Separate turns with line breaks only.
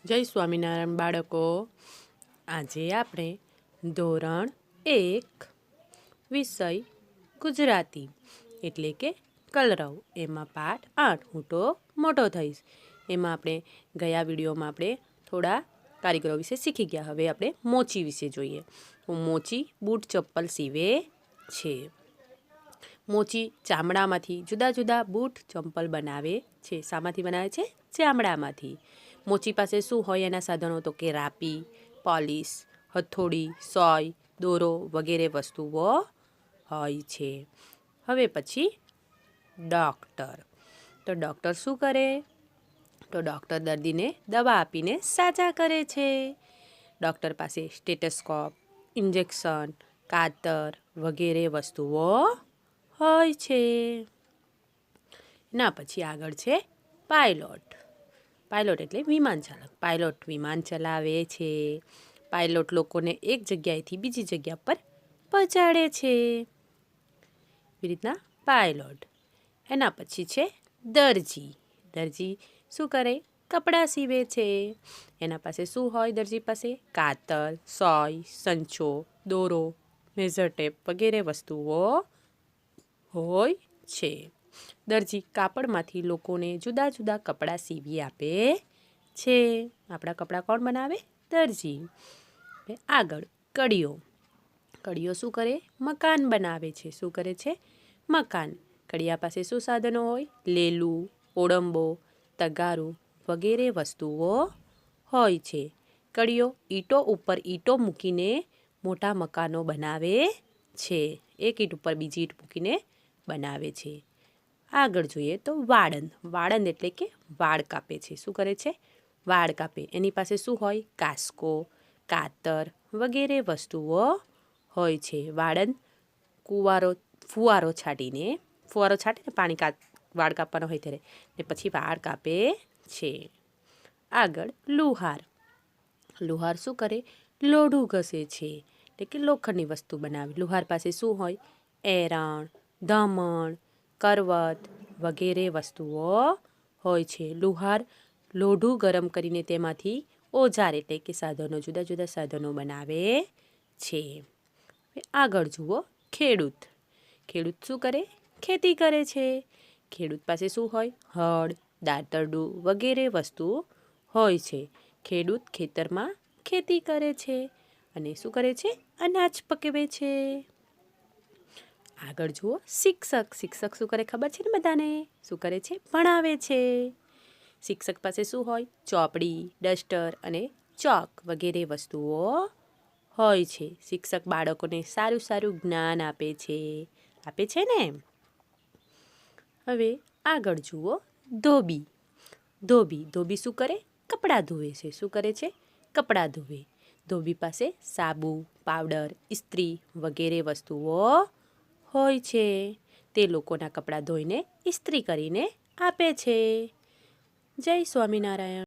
જય સ્વામિનારાયણ બાળકો, આજે આપણે ધોરણ 1 વિષય ગુજરાતી એટલે કે કલરવ એમાં પાઠ 8 હું તો મોટો થઈશ એમાં આપણે ગયા વિડીયોમાં આપણે થોડા કારીગરો વિશે શીખી ગયા. હવે આપણે મોચી વિશે જોઈએ. મોચી બૂટ ચપ્પલ સીવે છે. મોચી ચામડામાંથી જુદા જુદા બૂટ ચંપલ બનાવે છે. શામાંથી બનાવે છે? ચામડામાંથી. મોચી પાસે શું હોય એના સાધનો? તો કે રાપી, પોલીસ, હથોડી, સોય, દોરો વગેરે વસ્તુઓ હોય છે. હવે પછી ડૉક્ટર. તો ડૉક્ટર શું કરે? તો ડૉક્ટર દર્દીને દવા આપીને સાજા કરે છે. ડૉક્ટર પાસે સ્ટેથોસ્કોપ, ઇન્જેક્શન, કાતર વગેરે વસ્તુઓ હોય છે. ના પછી આગળ છે પાયલોટ. પાયલોટ એટલે વિમાન ચાલક. પાયલોટ વિમાન ચલાવે છે. પાયલોટ લોકોને એક જગ્યાએથી બીજી જગ્યા પર પહોંચાડે છે. એવી રીતના પાયલોટ. એના પછી છે દરજી. દરજી શું કરે? કપડાં સીવે છે. એના પાસે શું હોય? દરજી પાસે કાતર, સોય, સંચો, દોરો, મેઝર ટેપ વગેરે વસ્તુઓ હોય છે. દરજી કાપડમાંથી લોકોને જુદા જુદા કપડાં સીવી આપે છે. આપણા કપડાં કોણ બનાવે? દરજી. આગળ કડીઓ. કડીઓ શું કરે? મકાન બનાવે છે. શું કરે છે? મકાન. કડિયા પાસે શું સાધનો હોય? લેલું, ઓળંબો, તગારું વગેરે વસ્તુઓ હોય છે. કડીઓ ઈંટો ઉપર ઈંટો મૂકીને મોટા મકાનો બનાવે છે. એક ઈંટ ઉપર બીજી ઈંટ મૂકીને બનાવે છે. આગળ જોઈએ તો વાળંદ. વાળંદ એટલે કે વાળ કાપે છે. શું કરે છે? વાળ કાપે. એની પાસે શું હોય? કાસ્કો, કાતર વગેરે વસ્તુઓ હોય છે. વાળંદ ફુવારો છાંટીને પાણી વાળ કાપવાનો હોય ત્યારે ને પછી વાળ કાપે છે. આગળ લુહાર. લુહાર શું કરે? લોઢું ઘસે છે. એટલે કે લોખંડની વસ્તુ બનાવે. લુહાર પાસે શું હોય? એરણ, ધમણ, કરવત વગેરે વસ્તુઓ હોય છે. લુહાર લોઢું ગરમ કરીને તેમાંથી ઓજાર એટલે કે સાધનો જુદા જુદા સાધનો બનાવે છે. આગળ જુઓ ખેડૂત. ખેડૂત શું કરે? ખેતી કરે છે. ખેડૂત પાસે શું હોય? હળ, દાતરડું વગેરે વસ્તુ હોય છે. ખેડૂત ખેતરમાં ખેતી કરે છે અને શું કરે છે? અનાજ પકવે છે. આગળ જુઓ શિક્ષક. શિક્ષક શું કરે? ખબર છે ને બધાને? શું કરે છે? ભણાવે છે. શિક્ષક પાસે શું હોય? ચોપડી, ડસ્ટર અને ચોક વગેરે વસ્તુઓ હોય છે. શિક્ષક બાળકોને સારું સારું જ્ઞાન આપે છે. આપે છે ને? હવે આગળ જુઓ ધોબી. ધોબી. ધોબી શું કરે? કપડાં ધોવે છે. શું કરે છે? કપડાં ધોવે. ધોબી પાસે સાબુ, પાવડર, ઇસ્ત્રી વગેરે વસ્તુઓ હોય છે. તે લોકોના કપડાં ધોઈને ઇસ્ત્રી કરીને આપે છે. જય સ્વામિનારાયણ.